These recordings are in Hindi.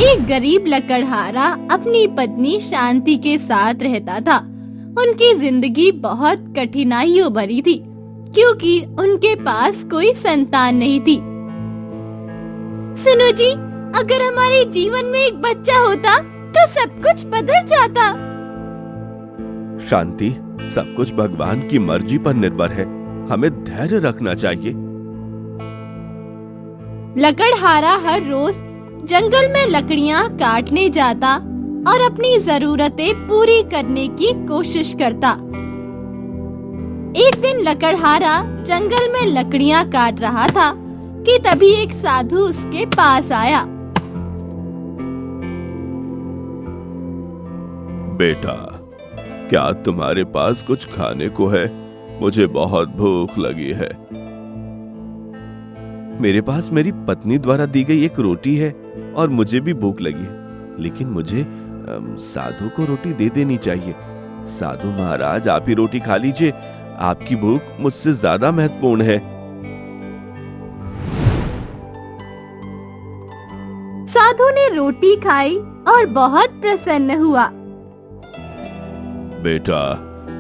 एक गरीब लकड़हारा अपनी पत्नी शांति के साथ रहता था। उनकी जिंदगी बहुत कठिनाइयों भरी थी क्योंकि उनके पास कोई संतान नहीं थी। सुनो जी, अगर हमारे जीवन में एक बच्चा होता तो सब कुछ बदल जाता। शांति, सब कुछ भगवान की मर्जी पर निर्भर है, हमें धैर्य रखना चाहिए। लकड़हारा हर रोज जंगल में लकड़ियां काटने जाता और अपनी जरूरतें पूरी करने की कोशिश करता। एक दिन लकड़हारा जंगल में लकड़ियां काट रहा था कि तभी एक साधु उसके पास आया। बेटा, क्या तुम्हारे पास कुछ खाने को है? मुझे बहुत भूख लगी है। मेरे पास मेरी पत्नी द्वारा दी गई एक रोटी है और मुझे भी भूख लगी है, लेकिन मुझे साधु को रोटी दे देनी चाहिए। साधु महाराज, आप ही रोटी खा लीजिए, आपकी भूख मुझसे ज्यादा महत्वपूर्ण है। साधु ने रोटी खाई और बहुत प्रसन्न हुआ। बेटा,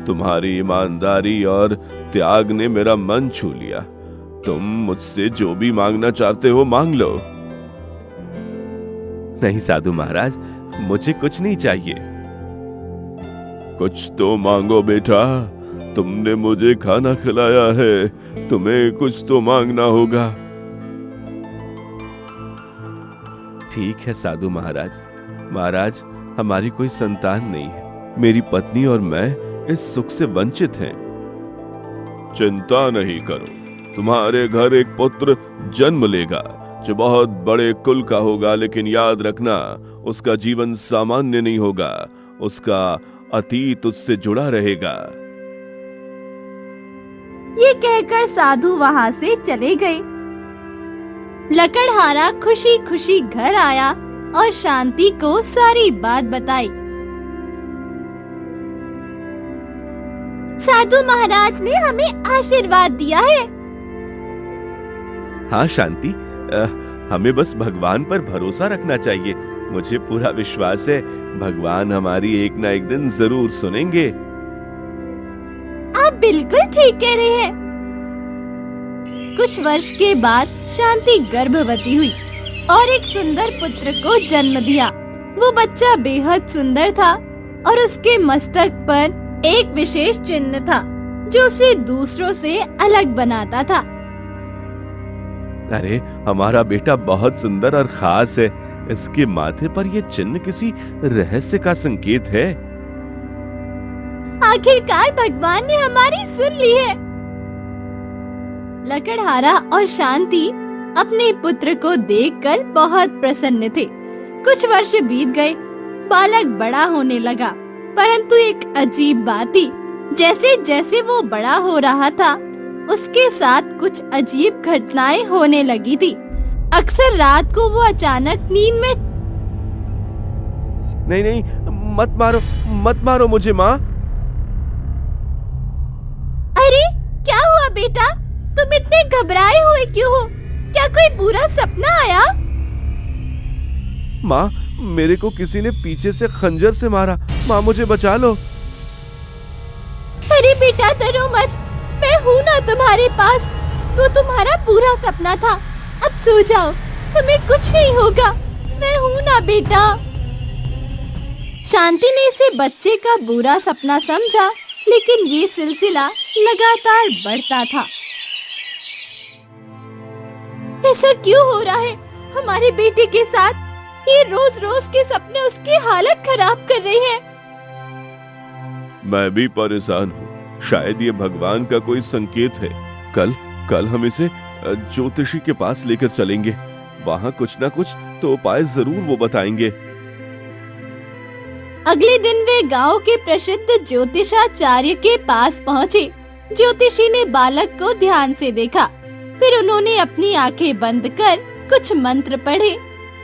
तुम्हारी ईमानदारी और त्याग ने मेरा मन छू लिया। तुम मुझसे जो भी मांगना चाहते हो मांग लो। नहीं साधु महाराज, मुझे कुछ नहीं चाहिए। कुछ तो मांगो बेटा, तुमने मुझे खाना खिलाया है, तुम्हें कुछ तो मांगना होगा। ठीक है साधु महाराज। महाराज, हमारी कोई संतान नहीं है, मेरी पत्नी और मैं इस सुख से वंचित हैं। चिंता नहीं करो, तुम्हारे घर एक पुत्र जन्म लेगा जो बहुत बड़े कुल का होगा, लेकिन याद रखना उसका जीवन सामान्य नहीं होगा, उसका अतीत उससे जुड़ा रहेगा। ये कहकर साधु वहाँ से चले गए। लकड़हारा खुशी खुशी घर आया और शांति को सारी बात बताई। साधु महाराज ने हमें आशीर्वाद दिया है। हाँ शांति, हमें बस भगवान पर भरोसा रखना चाहिए। मुझे पूरा विश्वास है भगवान हमारी एक ना एक दिन जरूर सुनेंगे। आप बिल्कुल ठीक कह रहे हैं। कुछ वर्ष के बाद शांति गर्भवती हुई और एक सुंदर पुत्र को जन्म दिया। वो बच्चा बेहद सुंदर था और उसके मस्तक पर एक विशेष चिन्ह था जो उसे दूसरों से अलग बनाता था। अरे, हमारा बेटा बहुत सुंदर और खास है। इसके माथे पर यह चिन्ह किसी रहस्य का संकेत है। आखिरकार भगवान ने हमारी सुन ली है। लकड़हारा और शांति अपने पुत्र को देखकर बहुत प्रसन्न थे। कुछ वर्ष बीत गए, बालक बड़ा होने लगा, परंतु एक अजीब बात थी। जैसे जैसे वो बड़ा हो रहा था, उसके साथ कुछ अजीब घटनाएं होने लगी थी। अक्सर रात को वो अचानक नींद में नहीं नहीं, मत मारो मुझे माँ। अरे क्या हुआ बेटा, तुम इतने घबराए हुए क्यों हो? क्या कोई बुरा सपना आया? माँ, मेरे को किसी ने पीछे से खंजर से मारा। माँ, मुझे बचा लो। अरे बेटा, डरो मत, मैं हूँ ना तुम्हारे पास। वो तुम्हारा पूरा सपना था, अब सो जाओ, तुम्हें कुछ नहीं होगा, मैं हूँ ना बेटा। शांति ने इसे बच्चे का बुरा सपना समझा, लेकिन ये सिलसिला लगातार बढ़ता था। ऐसा क्यों हो रहा है हमारे बेटे के साथ? ये रोज रोज के सपने उसकी हालत खराब कर रहे हैं। मैं भी परेशान हूँ, शायद ये भगवान का कोई संकेत है। कल हम इसे ज्योतिषी के पास लेकर चलेंगे, वहाँ कुछ ना कुछ तो उपाय जरूर वो बताएंगे। अगले दिन वे गांव के प्रसिद्ध ज्योतिषाचार्य के पास पहुँचे। ज्योतिषी ने बालक को ध्यान से देखा, फिर उन्होंने अपनी आंखें बंद कर कुछ मंत्र पढ़े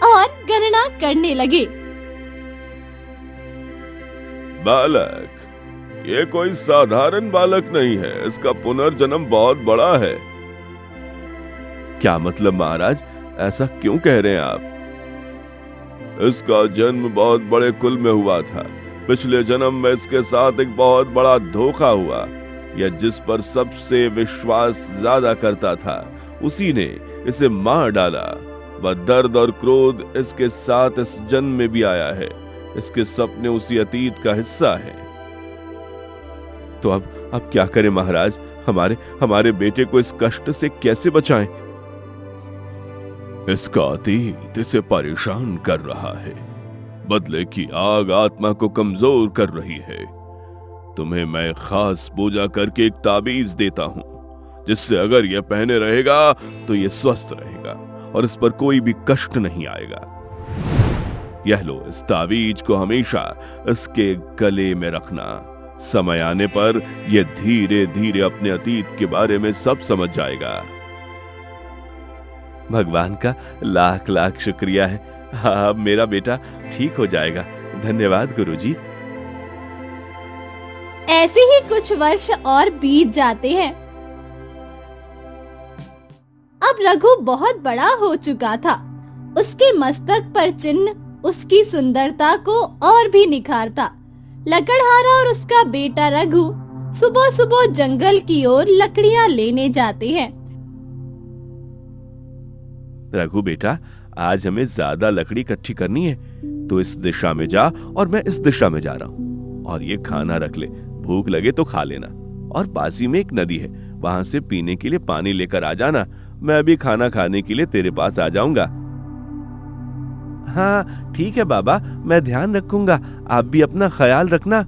और गणना करने लगे। बालक, ये कोई साधारण बालक नहीं है, इसका पुनर्जन्म बहुत बड़ा है। क्या मतलब महाराज, ऐसा क्यों कह रहे हैं आप? इसका जन्म बहुत बड़े कुल में हुआ था। पिछले जन्म में इसके साथ एक बहुत बड़ा धोखा हुआ। यह जिस पर सबसे विश्वास ज्यादा करता था उसी ने इसे मार डाला। वह दर्द और क्रोध इसके साथ इस जन्म में भी आया है। इसके सपने उसी अतीत का हिस्सा है। तो अब क्या करें महाराज? हमारे बेटे को इस कष्ट से कैसे बचाएं? इसका अतीत इसे परेशान कर रहा है। बदले की आग आत्मा को कमजोर कर रही है। तुम्हें मैं खास पूजा करके एक ताबीज देता हूं, जिससे अगर यह पहने रहेगा तो यह स्वस्थ रहेगा और इस पर कोई भी कष्ट नहीं आएगा। यह लो, इस ताबीज को हमेशा इसके गले में रखना। समय आने पर यह धीरे धीरे अपने अतीत के बारे में सब समझ जाएगा। भगवान का लाख लाख शुक्रिया है। हाँ, मेरा बेटा ठीक हो जाएगा। धन्यवाद गुरुजी। ऐसे ही कुछ वर्ष और बीत जाते हैं। अब रघु बहुत बड़ा हो चुका था। उसके मस्तक पर चिन्ह उसकी सुंदरता को और भी निखारता। लकड़हारा और उसका बेटा रघु सुबह सुबह जंगल की ओर लकड़ियां लेने जाते हैं। रघु बेटा, आज हमें ज्यादा लकड़ी इकट्ठी करनी है, तो इस दिशा में जा और मैं इस दिशा में जा रहा हूँ। और ये खाना रख ले, भूख लगे तो खा लेना। और पास ही में एक नदी है, वहां से पीने के लिए पानी लेकर आ जाना। मैं अभी खाना खाने के लिए तेरे पास आ जाऊंगा। हाँ ठीक है बाबा, मैं ध्यान रखूंगा। आप भी अपना ख्याल रखना।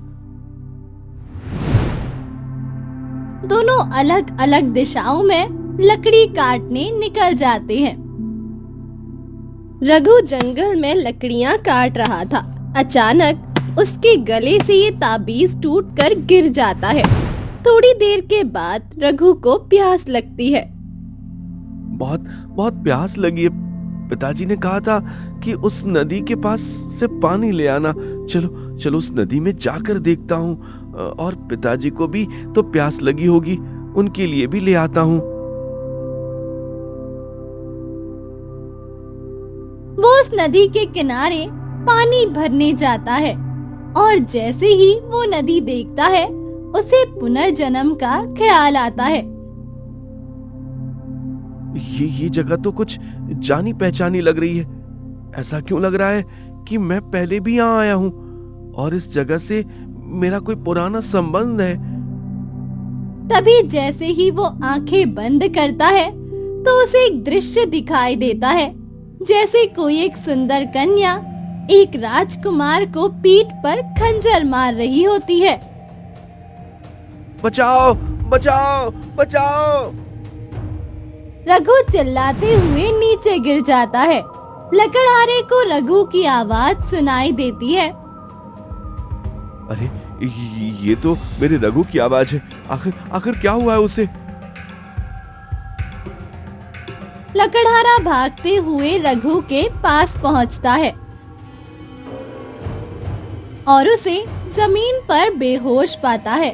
दोनों अलग अलग दिशाओं में लकड़ी काटने निकल जाते हैं। रघु जंगल में लकड़ियां काट रहा था। अचानक उसके गले से ये ताबीज टूटकर गिर जाता है। थोड़ी देर के बाद रघु को प्यास लगती है। बहुत बहुत प्यास लगी है। पिताजी ने कहा था कि उस नदी के पास से पानी ले आना। चलो उस नदी में जाकर देखता हूँ। और पिताजी को भी तो प्यास लगी होगी, उनके लिए भी ले आता हूँ। वो उस नदी के किनारे पानी भरने जाता है और जैसे ही वो नदी देखता है उसे पुनर्जन्म का ख्याल आता है। ये जगह तो कुछ जानी पहचानी लग रही है। ऐसा क्यों लग रहा है कि मैं पहले भी यहाँ आया हूँ और इस जगह से मेरा कोई पुराना संबंध है। तभी जैसे ही वो आंखें बंद करता है तो उसे एक दृश्य दिखाई देता है, जैसे कोई एक सुंदर कन्या एक राजकुमार को पीठ पर खंजर मार रही होती है। बचाओ बचाओ बचाओ! रघु चिल्लाते हुए नीचे गिर जाता है। लकड़हारे को रघु की आवाज सुनाई देती है। अरे ये तो मेरे रघु की आवाज है। आखिर क्या हुआ है उसे? लकड़हारा भागते हुए रघु के पास पहुंचता है और उसे जमीन पर बेहोश पाता है।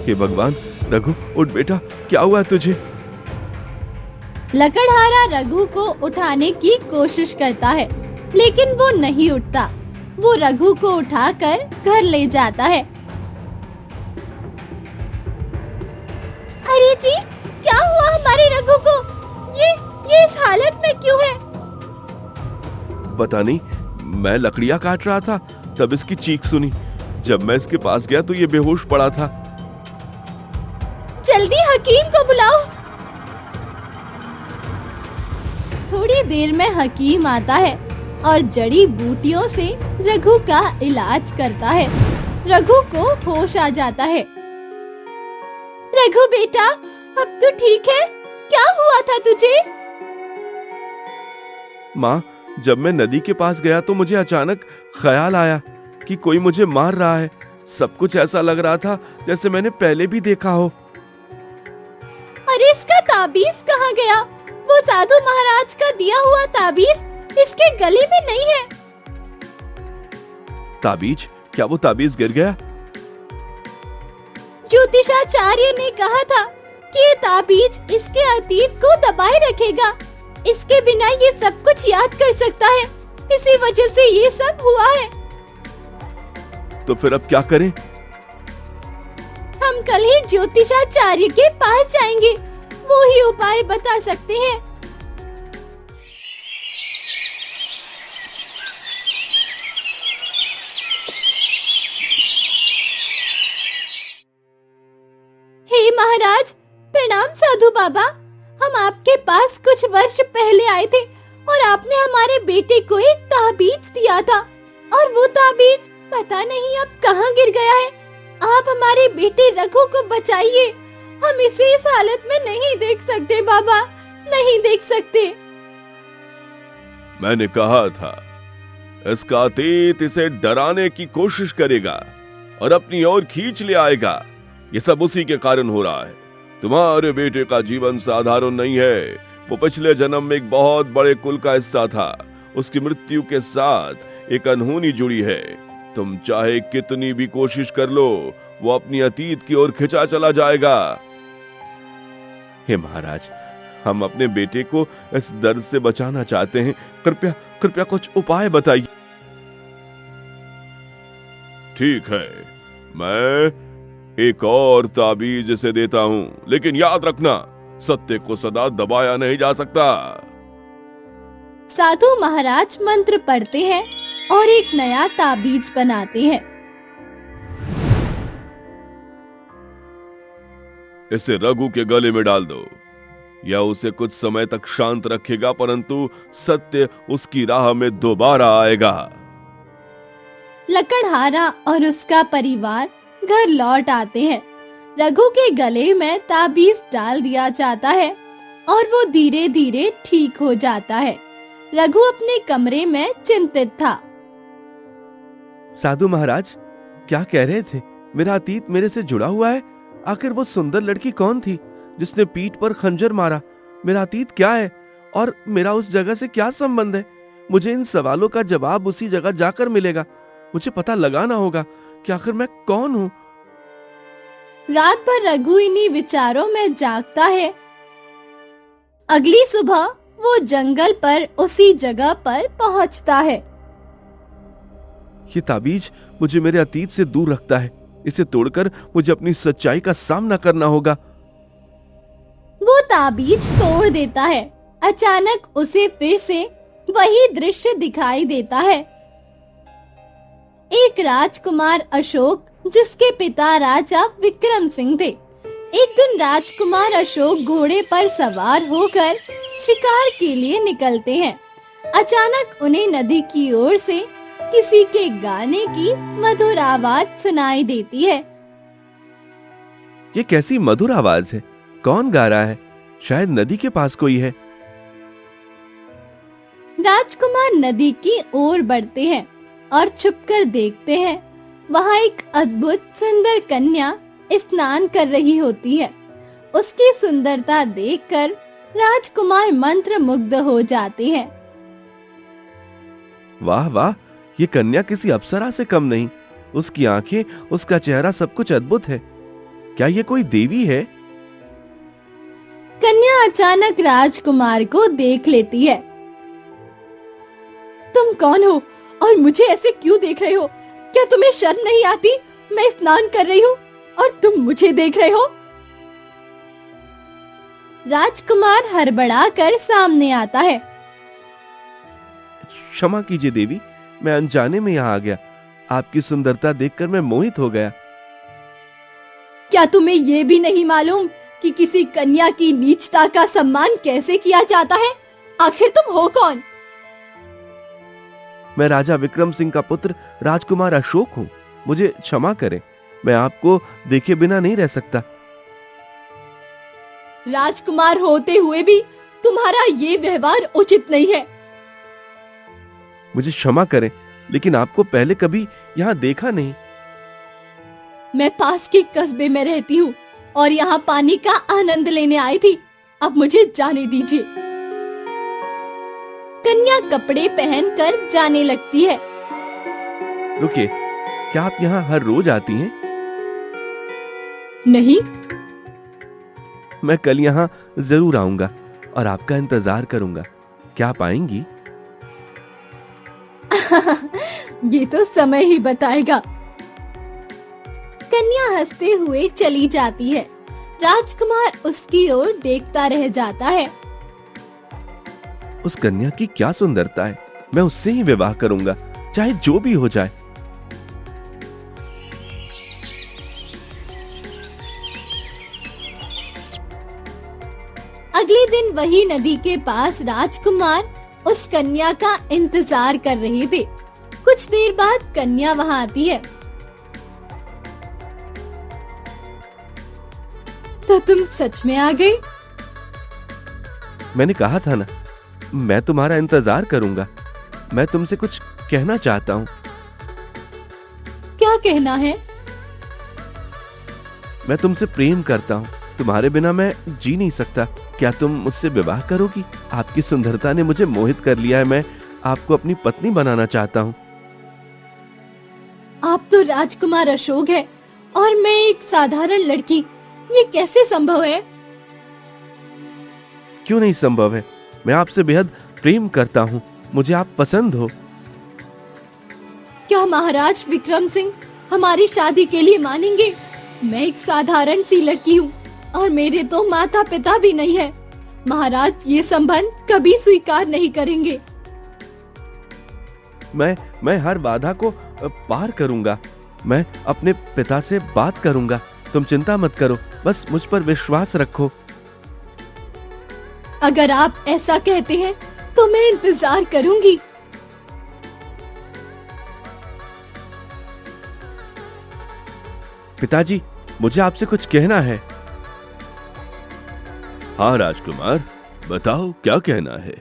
हे भगवान, रघु उठ बेटा, क्या हुआ तुझे? लकड़हारा रघु को उठाने की कोशिश करता है, लेकिन वो नहीं उठता। वो रघु को उठाकर घर ले जाता है। अरे जी, क्या हुआ हमारे रघु को? ये इस हालत में क्यों है? पता नहीं, मैं लकड़ियां काट रहा था, तब इसकी चीख सुनी। जब मैं इसके पास गया तो ये बेहोश पड़ा था। जल्दी हकीम को बुलाओ। थोड़ी देर में हकीम आता है और जड़ी बूटियों से रघु का इलाज करता है। रघु को होश आ जाता है। रघु बेटा, अब तू ठीक है? क्या हुआ था तुझे? माँ, जब मैं नदी के पास गया तो मुझे अचानक ख्याल आया कि कोई मुझे मार रहा है। सब कुछ ऐसा लग रहा था जैसे मैंने पहले भी देखा हो। अरे इसका ताबीज कहाँ गया? वो साधु महाराज का दिया हुआ ताबीज इसके गले में नहीं है। ताबीज? क्या वो ताबीज गिर गया? ज्योतिषाचार्य ने कहा था कि ये ताबीज इसके अतीत को दबाए रखेगा। इसके बिना ये सब कुछ याद कर सकता है। इसी वजह से ये सब हुआ है। तो फिर अब क्या करें? हम कल ही ज्योतिषाचार्य के पास जाएंगे, वो ही उपाय बता सकते हैं। हे महाराज, प्रणाम साधु बाबा। हम आपके पास कुछ वर्ष पहले आए थे और आपने हमारे बेटे को एक ताबीज दिया था, और वो ताबीज पता नहीं अब कहाँ गिर गया है। आप हमारे बेटे रघु को बचाइए, हम इसे इस हालत में नहीं देख सकते बाबा, नहीं देख सकते। मैंने कहा था, इसका अतीत इसे डराने की कोशिश करेगा और अपनी ओर खींच ले आएगा। ये सब उसी के कारण हो रहा है। तुम्हारे बेटे का जीवन साधारण नहीं है। वो पिछले जन्म में एक बहुत बड़े कुल का हिस्सा था। उसकी मृत्यु के साथ एक अनहोनी जुड़ी है। तुम चाहे कितनी भी कोशिश कर लो, वो अपनी अतीत की ओर खिंचा चला जाएगा। हे महाराज, हम अपने बेटे को इस दर्द से बचाना चाहते हैं। कृपया कृपया कुछ उपाय बताइए। ठीक है, मैं एक और ताबीज इसे देता हूं, लेकिन याद रखना, सत्य को सदा दबाया नहीं जा सकता। साधु महाराज मंत्र पढ़ते हैं और एक नया ताबीज बनाते हैं। इसे रघु के गले में डाल दो। यह उसे कुछ समय तक शांत रखेगा, परंतु सत्य उसकी राह में दोबारा आएगा। लकड़हारा और उसका परिवार घर लौट आते हैं। रघु के गले में ताबीज डाल दिया जाता है और वो धीरे धीरे ठीक हो जाता है। रघु अपने कमरे में चिंतित था। साधु महाराज, क्या कह रहे थे? मेरा अतीत मेरे से जुड़ा हुआ है। आखिर वो सुंदर लड़की कौन थी जिसने पीठ पर खंजर मारा? मेरा अतीत क्या है और मेरा उस जगह से क्या संबंध है? मुझे इन सवालों का जवाब उसी जगह जाकर मिलेगा। मुझे पता लगाना होगा कि आखिर मैं कौन हूँ। रात भर रघु इन्हीं विचारों में जागता है। अगली सुबह वो जंगल पर उसी जगह पर पहुंचता है। ये ताबीज मुझे मेरे अतीत से दूर रखता है। इसे तोड़कर मुझे अपनी सच्चाई का सामना करना होगा। वो ताबीज तोड़ देता है। अचानक उसे फिर से वही दृश्य दिखाई देता है। एक राजकुमार अशोक, जिसके पिता राजा विक्रम सिंह थे। एक दिन राजकुमार अशोक घोड़े पर सवार होकर शिकार के लिए निकलते हैं। अचानक उन्हें नदी की ओर से किसी के गाने की मधुर आवाज सुनाई देती है। ये कैसी मधुर आवाज है? कौन गा रहा है? शायद नदी के पास कोई है। राजकुमार नदी की ओर बढ़ते हैं और छुपकर देखते हैं। वहाँ एक अद्भुत सुंदर कन्या स्नान कर रही होती है। उसकी सुंदरता देखकर राजकुमार मंत्र मुग्ध हो जाते हैं। वाह वाह, ये कन्या किसी अप्सरा से कम नहीं। उसकी आंखें, उसका चेहरा, सब कुछ अद्भुत है। क्या ये कोई देवी है? कन्या अचानक राजकुमार को देख लेती है। तुम कौन हो और मुझे ऐसे क्यों देख रहे हो? क्या तुम्हें शर्म नहीं आती? मैं स्नान कर रही हूँ और तुम मुझे देख रहे हो। राजकुमार हड़बड़ा कर सामने आता है। क्षमा कीजिए देवी, मैं अनजाने में यहाँ आ गया। आपकी सुंदरता देखकर मैं मोहित हो गया। क्या तुम्हें ये भी नहीं मालूम कि किसी कन्या की नीचता का सम्मान कैसे किया जाता है? आखिर तुम हो कौन? मैं राजा विक्रम सिंह का पुत्र राजकुमार अशोक हूँ। मुझे क्षमा करें, मैं आपको देखे बिना नहीं रह सकता। राजकुमार होते हुए भी तुम्हारा ये व्यवहार उचित नहीं है। मुझे क्षमा करें, लेकिन आपको पहले कभी यहाँ देखा नहीं। मैं पास के कस्बे में रहती हूँ और यहाँ पानी का आनंद लेने आई थी। अब मुझे जाने दीजिए। कन्या कपड़े पहनकर जाने लगती है। रुकिए, क्या आप यहाँ हर रोज आती हैं? नहीं। मैं कल यहाँ जरूर आऊंगा और आपका इंतजार करूंगा। क्या आप आएंगी? ये तो समय ही बताएगा। कन्या हंसते हुए चली जाती है। राजकुमार उसकी ओर देखता रह जाता है। उस कन्या की क्या सुंदरता है, मैं उससे ही विवाह करूंगा, चाहे जो भी हो जाए। अगले दिन वही नदी के पास राजकुमार उस कन्या का इंतजार कर रहे थे। कुछ देर बाद कन्या वहां आती है। तो तुम सच में आ गई? मैंने कहा था ना, मैं तुम्हारा इंतजार करूंगा। मैं तुमसे कुछ कहना चाहता हूँ। क्या कहना है? मैं तुमसे प्रेम करता हूँ, तुम्हारे बिना मैं जी नहीं सकता। क्या तुम मुझसे विवाह करोगी? आपकी सुंदरता ने मुझे मोहित कर लिया है। मैं आपको अपनी पत्नी बनाना चाहता हूँ। आप तो राजकुमार अशोक है और मैं एक साधारण लड़की। ये कैसे संभव है? क्यों नहीं संभव है? मैं आपसे बेहद प्रेम करता हूँ, मुझे आप पसंद हो। क्या महाराज विक्रम सिंह हमारी शादी के लिए मानेंगे? मैं एक साधारण सी लड़की हूँ और मेरे तो माता पिता भी नहीं है। महाराज ये संबंध कभी स्वीकार नहीं करेंगे। मैं हर बाधा को पार करूंगा। मैं अपने पिता से बात करूंगा। तुम चिंता मत करो, बस मुझ पर विश्वास रखो। अगर आप ऐसा कहते हैं तो मैं इंतजार करूंगी। पिताजी, मुझे आपसे कुछ कहना है। हाँ राजकुमार, बताओ क्या कहना है।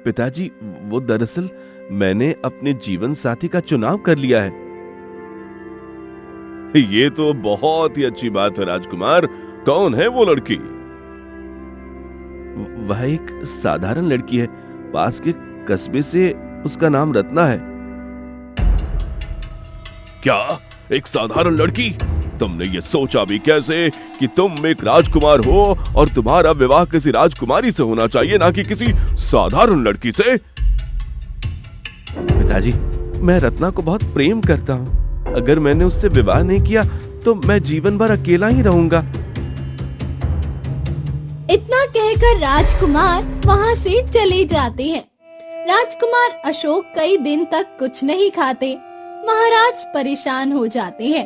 पिताजी, वो दरअसल मैंने अपने जीवन साथी का चुनाव कर लिया है। ये तो बहुत ही अच्छी बात है राजकुमार। कौन है वो लड़की? वह एक साधारण लड़की है, पास के कस्बे से। उसका नाम रत्ना है। क्या? एक साधारण लड़की? तुमने ये सोचा भी कैसे कि तुम एक राजकुमार हो और तुम्हारा विवाह किसी राजकुमारी से होना चाहिए, ना कि किसी साधारण लड़की से? पिताजी, मैं रत्ना को बहुत प्रेम करता हूँ। अगर मैंने उससे विवाह नहीं किया तो मैं जीवन भर अकेला ही रहूंगा। इतना कहकर राजकुमार वहां से चले जाते हैं। राजकुमार अशोक कई दिन तक कुछ नहीं खाते। महाराज परेशान हो जाते हैं।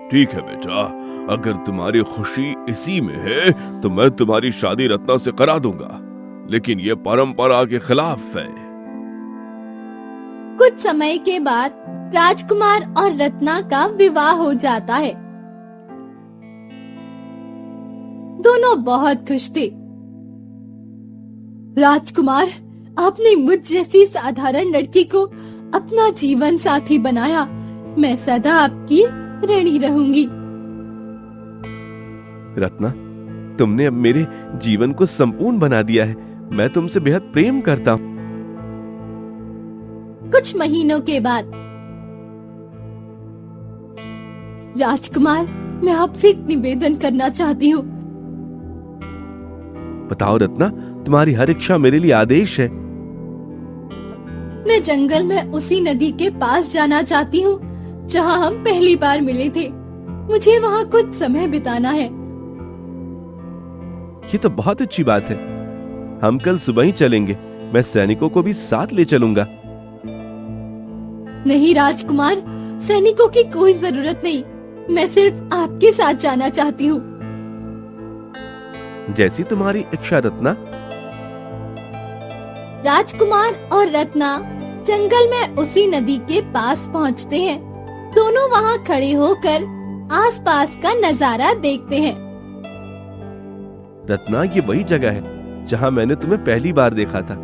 ठीक है बेटा, अगर तुम्हारी खुशी इसी में है तो मैं तुम्हारी शादी रत्ना से करा दूंगा, लेकिन ये परंपरा के खिलाफ है। कुछ समय के बाद राजकुमार और रत्ना का विवाह हो जाता है। दोनों बहुत खुश थे। राजकुमार, आपने मुझ जैसी साधारण लड़की को अपना जीवन साथी बनाया। मैं सदा आपकी ऋणी रहूंगी। रत्ना, तुमने अब मेरे जीवन को संपूर्ण बना दिया है। मैं तुमसे बेहद प्रेम करता हूँ। कुछ महीनों के बाद राजकुमार, मैं आपसे एक निवेदन करना चाहती हूँ। बताओ रत्ना, तुम्हारी हर इच्छा मेरे लिए आदेश है। मैं जंगल में उसी नदी के पास जाना चाहती हूँ जहाँ हम पहली बार मिले थे। मुझे वहाँ कुछ समय बिताना है। ये तो बहुत अच्छी बात है। हम कल सुबह ही चलेंगे। मैं सैनिकों को भी साथ ले चलूंगा। नहीं राजकुमार, सैनिकों की कोई जरूरत नहीं। मैं सिर्फ आपके साथ जाना चाहती हूँ। जैसी तुम्हारी इच्छा रत्ना। राजकुमार और रत्ना जंगल में उसी नदी के पास पहुँचते हैं। दोनों वहाँ खड़े होकर आसपास का नजारा देखते हैं। रत्ना, ये वही जगह है जहाँ मैंने तुम्हें पहली बार देखा था।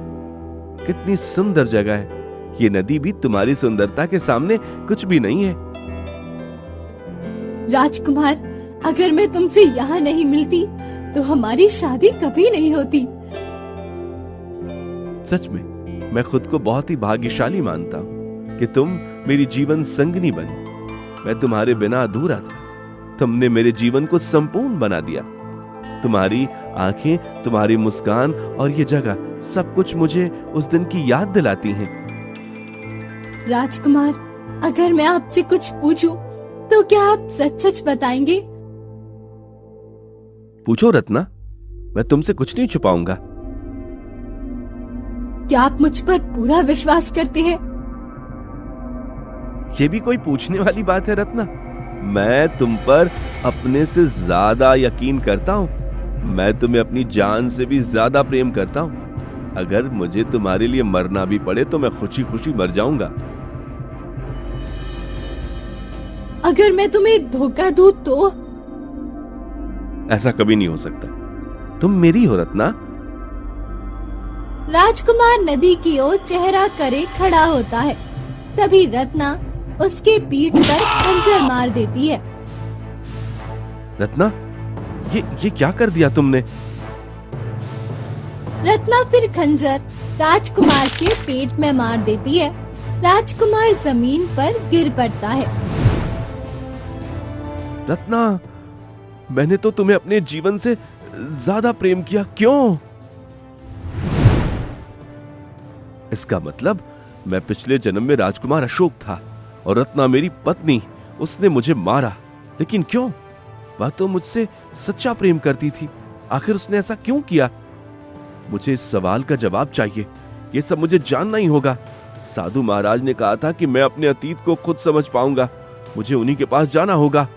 कितनी सुंदर जगह है। ये नदी भी तुम्हारी सुंदरता के सामने कुछ भी नहीं है। राजकुमार, अगर मैं तुमसे यहाँ नहीं मिलती तो हमारी शादी कभी नहीं होती। सच में मैं खुद को बहुत ही भाग्यशाली मानता हूँ कि तुम मेरी जीवन संगनी बनी। मैं तुम्हारे बिना अधूरा था। तुमने मेरे जीवन को संपूर्ण बना दिया। तुम्हारी आंखें, तुम्हारी मुस्कान और ये जगह, सब कुछ मुझे उस दिन की याद दिलाती हैं। राजकुमार, अगर मैं आपसे कुछ पूछूं, तो क्या आप सच सच बताएंगे? पूछो रत्ना, मैं तुमसे कुछ नहीं छुपाऊंगा। क्या आप मुझ पर पूरा विश्वास करते हैं? ये भी कोई पूछने वाली बात है रत्ना? मैं तुम पर अपने से ज्यादा यकीन करता हूँ। मैं तुम्हें अपनी जान से भी ज्यादा प्रेम करता हूँ। अगर मुझे तुम्हारे लिए मरना भी पड़े तो मैं खुशी खुशी मर जाऊंगा। अगर मैं तुम्हें धोखा दूं तो? ऐसा कभी नहीं हो सकता। तुम मेरी हो रत्ना। राजकुमार नदी की ओर चेहरा करे खड़ा होता है। तभी रत्ना उसके पीठ पर खंजर मार देती है। रत्ना, ये क्या कर दिया तुमने? रत्ना फिर खंजर राजकुमार के पेट में मार देती है। राजकुमार जमीन पर गिर पड़ता है। रत्ना, मैंने तो तुम्हें अपने जीवन से ज्यादा प्रेम किया, क्यों? इसका मतलब मैं पिछले जन्म में राजकुमार अशोक था और रत्ना मेरी पत्नी। उसने मुझे मारा, लेकिन क्यों? वह तो मुझसे सच्चा प्रेम करती थी। आखिर उसने ऐसा क्यों किया? मुझे इस सवाल का जवाब चाहिए। ये सब मुझे जानना ही होगा। साधु महाराज ने कहा था कि मैं अपने अतीत को खुद समझ पाऊंगा। मुझे उन्हीं के पास जाना होगा।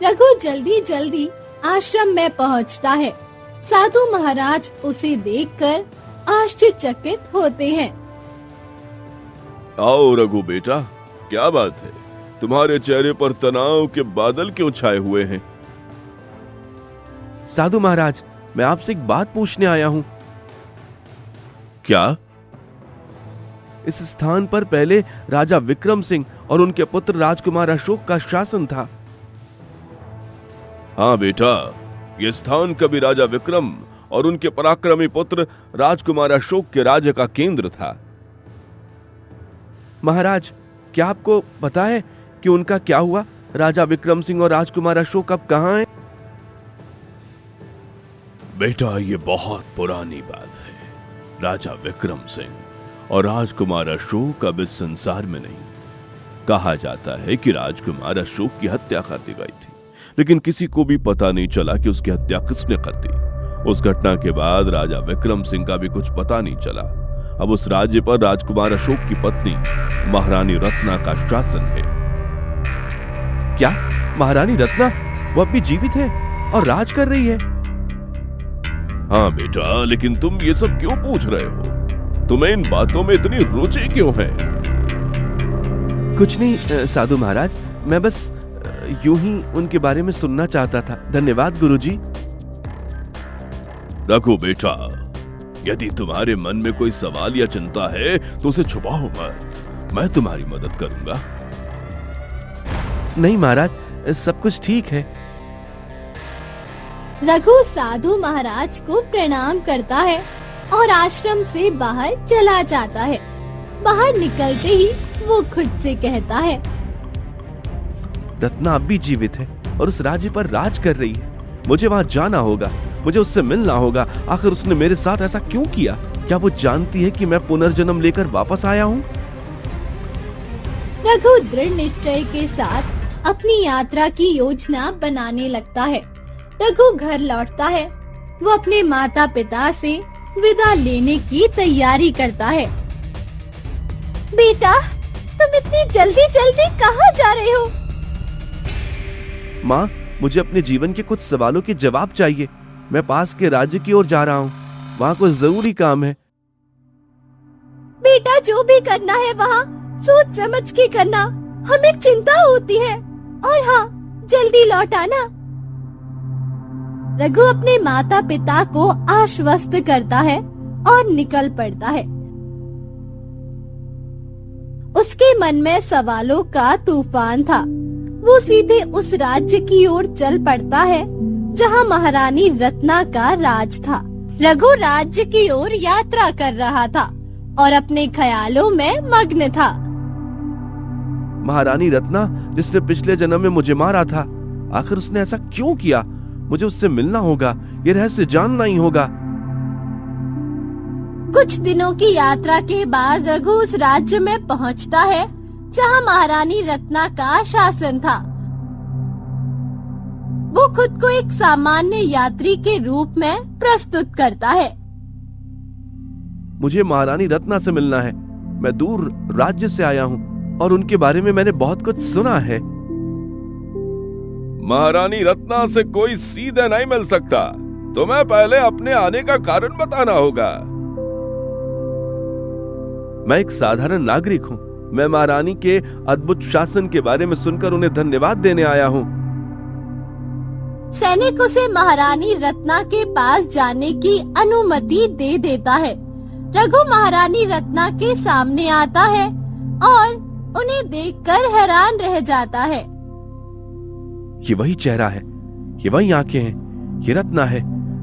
रघु जल्दी जल्दी आश्रम में पहुंचता है। साधु महाराज उसे देखकर आश्चर्यचकित होते हैं। आओ रघु बेटा, क्या बात है? तुम्हारे चेहरे पर तनाव के बादल क्यों छाए हुए हैं? साधु महाराज, मैं आपसे एक बात पूछने आया हूं। क्या? इस स्थान पर पहले राजा विक्रम सिंह और उनके पुत्र राजकुमार अशोक का शासन था। हाँ बेटा, यह स्थान कभी राजा विक्रम और उनके पराक्रमी पुत्र राजकुमार अशोक के राज्य का केंद्र था। महाराज, क्या आपको पता है कि उनका क्या हुआ? राजा विक्रम सिंह और राजकुमार अशोक अब कहां हैं? बेटा, ये बहुत पुरानी बात है। राजा विक्रम सिंह और राजकुमार अशोक अब इस संसार में नहीं। कहा जाता है कि राजकुमार अशोक की हत्या कर दी गई थी, लेकिन किसी को भी पता नहीं चला कि उसकी हत्या किसने कर दी। उस घटना के बाद राजा विक्रम सिंह का भी कुछ पता नहीं चला। अब उस राज्य पर राजकुमार अशोक की पत्नी महारानी रत्ना का शासन है। क्या महारानी रत्ना, वो अब भी जीवित है और राज कर रही है? हाँ बेटा, लेकिन तुम ये सब क्यों पूछ रहे हो? तुम्हें इन बातों में इतनी रुचि क्यों है? कुछ नहीं साधु महाराज, मैं बस यूं ही उनके बारे में सुनना चाहता था। धन्यवाद गुरुजी। रघु बेटा, यदि तुम्हारे मन में कोई सवाल या चिंता है तो उसे छुपाओ मत। मैं तुम्हारी मदद करूंगा। नहीं महाराज, सब कुछ ठीक है। रघु साधु महाराज को प्रणाम करता है और आश्रम से बाहर चला जाता है। बाहर निकलते ही वो खुद से कहता है, रत्ना अब भी जीवित है और उस राज्य पर राज कर रही है। मुझे वहां जाना होगा, मुझे उससे मिलना होगा। आखिर उसने मेरे साथ ऐसा क्यों किया? क्या वो जानती है कि मैं पुनर्जन्म लेकर वापस आया हूँ? रघु दृढ़ निश्चय के साथ अपनी यात्रा की योजना बनाने लगता है। रघु घर लौटता है। वो अपने माता पिता से विदा लेने की तैयारी करता है। बेटा, तुम इतनी जल्दी जल्दी कहाँ जा रहे हो? माँ, मुझे अपने जीवन के कुछ सवालों के जवाब चाहिए। मैं पास के राज्य की ओर जा रहा हूँ। वहाँ कुछ जरूरी काम है। बेटा, जो भी करना है वहाँ सोच समझ के करना। हमें चिंता होती है। और हाँ, जल्दी लौट आना। रघु अपने माता पिता को आश्वस्त करता है और निकल पड़ता है। उसके मन में सवालों का तूफान था। वो सीधे उस राज्य की ओर चल पड़ता है जहाँ महारानी रत्ना का राज था। रघु राज्य की ओर यात्रा कर रहा था और अपने ख्यालों में मग्न था। महारानी रत्ना, जिसने पिछले जन्म में मुझे मारा था, आखिर उसने ऐसा क्यों किया? मुझे उससे मिलना होगा, ये रहस्य जानना ही होगा। कुछ दिनों की यात्रा के बाद रघु उस राज्य में पहुंचता है जहां महारानी रत्ना का शासन था। वो खुद को एक सामान्य यात्री के रूप में प्रस्तुत करता है। मुझे महारानी रत्ना से मिलना है। मैं दूर राज्य से आया हूँ और उनके बारे में मैंने बहुत कुछ सुना है। महारानी रत्ना से कोई सीधे नहीं मिल सकता। तुम्हें पहले अपने आने का कारण बताना होगा। मैं एक साधारण नागरिक हूँ। मैं महारानी के अद्भुत शासन के बारे में सुनकर उन्हें धन्यवाद देने आया हूँ। सैनिक उसे महारानी रत्ना के पास जाने की अनुमति दे देता है। रघु महारानी रत्ना के सामने आता है और उन्हें देखकर हैरान रह जाता है। ये वही चेहरा है, ये वही आंखें हैं, ये रत्ना है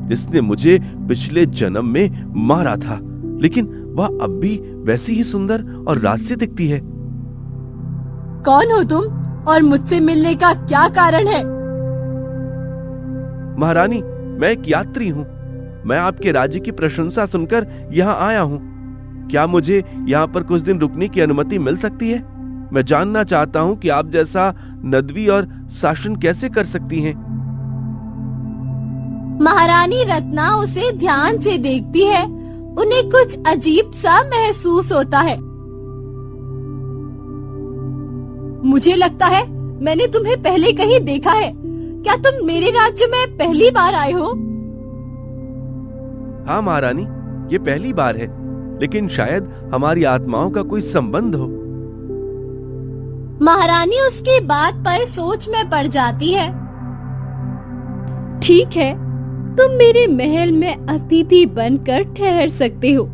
जिसने मुझे पिछले जन्म में मारा था, लेकिन वह अब भी वैसी ही सुंदर और राजसी दिखती है। कौन हो तुम और मुझसे मिलने का क्या कारण है? महारानी, मैं एक यात्री हूँ। मैं आपके राज्य की प्रशंसा सुनकर यहाँ आया हूँ। क्या मुझे यहाँ पर कुछ दिन रुकने की अनुमति मिल सकती है? मैं जानना चाहता हूँ कि आप जैसा नदवी और शासन कैसे कर सकती हैं। महारानी रत्ना उसे ध्यान से देखती है। उन्हें कुछ अजीब सा महसूस होता है। मुझे लगता है मैंने तुम्हें पहले कहीं देखा है। क्या तुम मेरे राज्य में पहली बार आए हो? हाँ महारानी, ये पहली बार है, लेकिन शायद हमारी आत्माओं का कोई संबंध हो। महारानी उसकी बात पर सोच में पड़ जाती है। ठीक है, तुम मेरे महल में अतिथि बनकर ठहर सकते हो,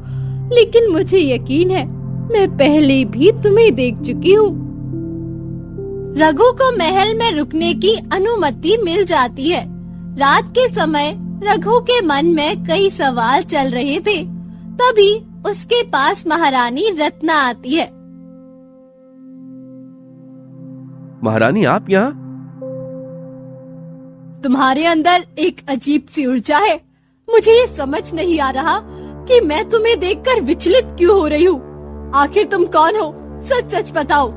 लेकिन मुझे यकीन है मैं पहले भी तुम्हें देख चुकी हूँ। रघु को महल में रुकने की अनुमति मिल जाती है। रात के समय रघु के मन में कई सवाल चल रहे थे। तभी उसके पास महारानी रत्ना आती है। महारानी, आप यहाँ? तुम्हारे अंदर एक अजीब सी ऊर्जा है। मुझे ये समझ नहीं आ रहा कि मैं तुम्हें देखकर विचलित क्यों हो रही हूँ। आखिर तुम कौन हो? सच सच बताओ।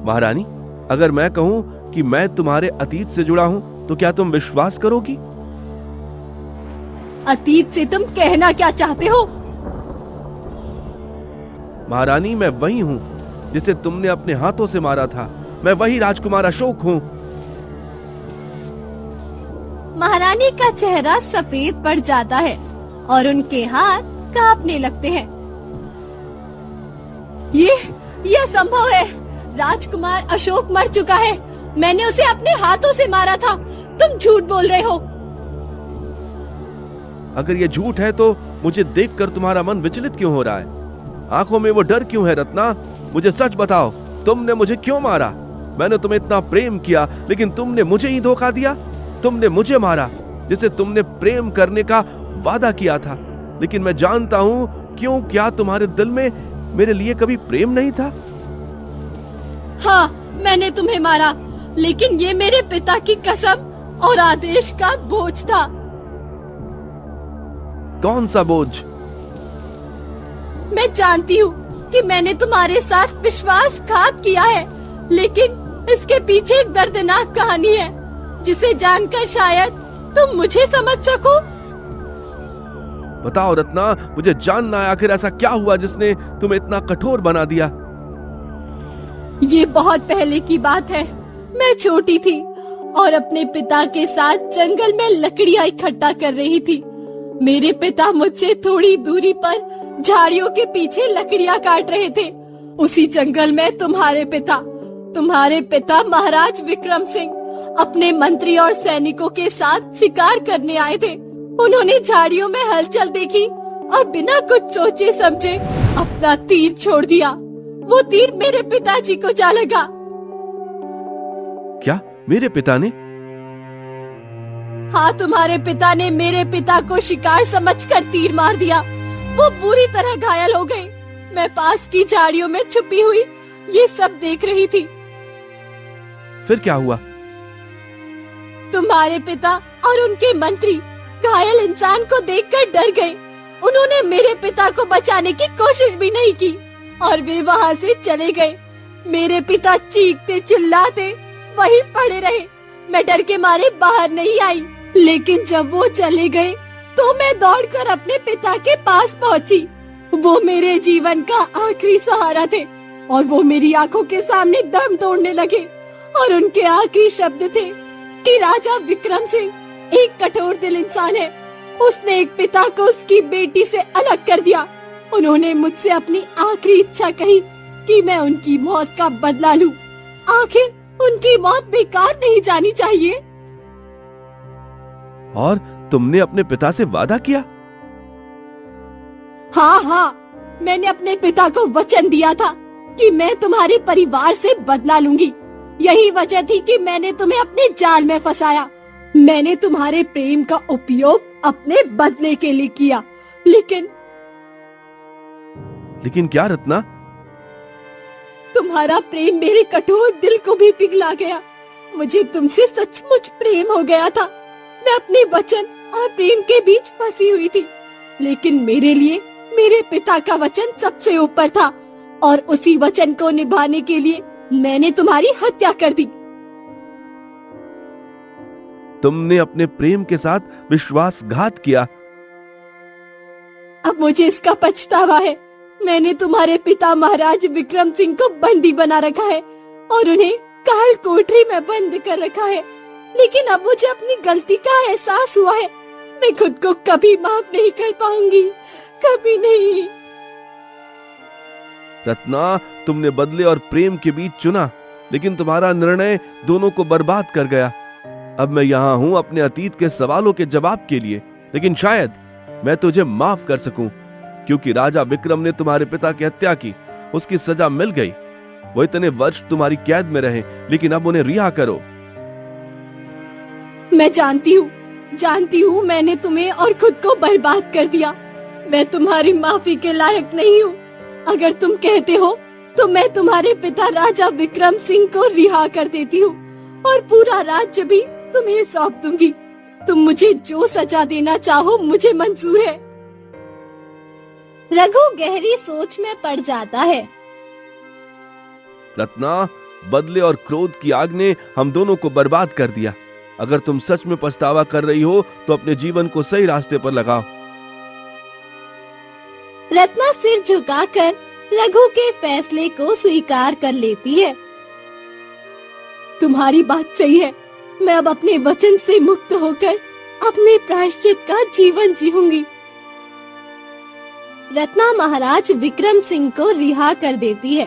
महारानी, अगर मैं कहूँ कि मैं तुम्हारे अतीत से जुड़ा हूँ तो क्या तुम विश्वास करोगी? अतीत से तुम कहना क्या चाहते हो? महारानी, मैं वही हूँ जिसे तुमने अपने हाथों से मारा था। मैं वही राजकुमार अशोक हूँ। महारानी का चेहरा सफेद पड़ जाता है और उनके हाथ कांपने लगते हैं। ये संभव है। राजकुमार अशोक मर चुका है। मैंने उसे अपने हाथों से मारा था। तुम झूठ बोल रहे हो। अगर ये झूठ है तो मुझे देखकर तुम्हारा मन विचलित क्यों हो रहा है? आंखों में वो डर क्यों है? रत्ना, मुझे सच बताओ, तुमने मुझे क्यों मारा? मैंने तुम्हें इतना प्रेम किया, लेकिन तुमने मुझे ही धोखा दिया। तुमने मुझे मारा जिसे तुमने प्रेम करने का वादा किया था। लेकिन मैं जानता हूँ क्यों। क्या तुम्हारे दिल में मेरे लिए कभी प्रेम नहीं था? हाँ, मैंने तुम्हें मारा, लेकिन ये मेरे पिता की कसम और आदेश का बोझ था। कौन सा बोझ? मैं जानती हूँ कि मैंने तुम्हारे साथ विश्वासघात किया है, लेकिन इसके पीछे एक दर्दनाक कहानी है जिसे जानकर शायद तुम मुझे समझ सको। बताओ रत्ना, मुझे जानना है आखिर ऐसा क्या हुआ जिसने तुम्हें इतना कठोर बना दिया। ये बहुत पहले की बात है। मैं छोटी थी और अपने पिता के साथ जंगल में लकड़ियां इकट्ठा कर रही थी। मेरे पिता मुझसे थोड़ी दूरी पर झाड़ियों के पीछे लकड़ियां काट रहे थे। उसी जंगल में तुम्हारे पिता महाराज विक्रम सिंह अपने मंत्री और सैनिकों के साथ शिकार करने आए थे। उन्होंने झाड़ियों में हलचल देखी और बिना कुछ सोचे समझे अपना तीर छोड़ दिया। वो तीर मेरे पिताजी को जा लगा। क्या मेरे पिता ने? हाँ, तुम्हारे पिता ने मेरे पिता को शिकार समझकर तीर मार दिया। वो बुरी तरह घायल हो गए। मैं पास की झाड़ियों में छुपी हुई ये सब देख रही थी। फिर क्या हुआ? तुम्हारे पिता और उनके मंत्री घायल इंसान को देखकर डर गए। उन्होंने मेरे पिता को बचाने की कोशिश भी नहीं की और वे वहाँ से चले गए। मेरे पिता चीखते चिल्लाते वहीं पड़े रहे। मैं डर के मारे बाहर नहीं आई, लेकिन जब वो चले गए तो मैं दौड़कर अपने पिता के पास पहुंची। वो मेरे जीवन का आखिरी सहारा थे और वो मेरी आंखों के सामने दम तोड़ने लगे और उनके आखिरी शब्द थे कि राजा विक्रम सिंह एक कठोर दिल इंसान है। उसने एक पिता को उसकी बेटी से अलग कर दिया। उन्होंने मुझसे अपनी आखिरी इच्छा कही कि मैं उनकी मौत का बदला लूं। आखिर उनकी मौत बेकार नहीं जानी चाहिए। और तुमने अपने पिता से वादा किया? हाँ, मैंने अपने पिता को वचन दिया था कि मैं तुम्हारे परिवार से बदला लूंगी। यही वजह थी कि मैंने तुम्हें अपने जाल में फंसाया। मैंने तुम्हारे प्रेम का उपयोग अपने बदले के लिए किया। लेकिन क्या रत्ना? तुम्हारा प्रेम मेरे कठोर दिल को भी पिघला गया। मुझे तुमसे सचमुच प्रेम हो गया था। मैं अपने वचन और प्रेम के बीच फंसी हुई थी, लेकिन मेरे लिए मेरे पिता का वचन सबसे ऊपर था और उसी वचन को निभाने के लिए मैंने तुम्हारी हत्या कर दी। तुमने अपने प्रेम के साथ विश्वासघात किया। अब मुझे इसका पछतावा है। मैंने तुम्हारे पिता महाराज विक्रम सिंह को बंदी बना रखा है और उन्हें काल कोठरी में बंद कर रखा है। लेकिन अब मुझे अपनी गलती का एहसास हुआ है। मैं खुद को कभी माफ नहीं कर पाऊंगी, कभी नहीं। रत्ना, तुमने बदले और प्रेम के बीच चुना, लेकिन तुम्हारा निर्णय दोनों को बर्बाद कर गया। अब मैं यहाँ हूँ अपने अतीत के सवालों के जवाब के लिए, लेकिन शायद मैं तुझे माफ कर सकूं, क्योंकि राजा विक्रम ने तुम्हारे पिता की हत्या की। उसकी सजा मिल गई। वो इतने वर्ष तुम्हारी कैद में रहे, लेकिन अब उन्हें रिहा करो। मैं जानती हूँ मैंने तुम्हें और खुद को बर्बाद कर दिया। मैं तुम्हारी माफी के लायक नहीं हूँ। अगर तुम कहते हो तो मैं तुम्हारे पिता राजा विक्रम सिंह को रिहा कर देती हूँ और पूरा राज्य भी तुम्हें सौंप दूंगी। तुम मुझे जो सजा देना चाहो मुझे मंजूर है। रघु गहरी सोच में पड़ जाता है। रत्ना, बदले और क्रोध की आग ने हम दोनों को बर्बाद कर दिया। अगर तुम सच में पछतावा कर रही हो तो अपने जीवन को सही रास्ते पर लगाओ। रत्ना सिर झुकाकर रघु के फैसले को स्वीकार कर लेती है। तुम्हारी बात सही है। मैं अब अपने वचन से मुक्त होकर अपने प्रायश्चित का जीवन जीऊंगी। रत्ना महाराज विक्रम सिंह को रिहा कर देती है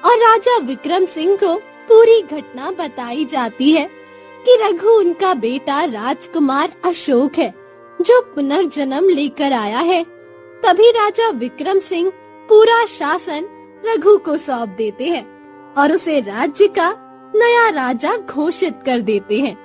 और राजा विक्रम सिंह को पूरी घटना बताई जाती है कि रघु उनका बेटा राजकुमार अशोक है जो पुनर्जन्म लेकर आया है। तभी राजा विक्रम सिंह पूरा शासन रघु को सौंप देते हैं और उसे राज्य का नया राजा घोषित कर देते हैं।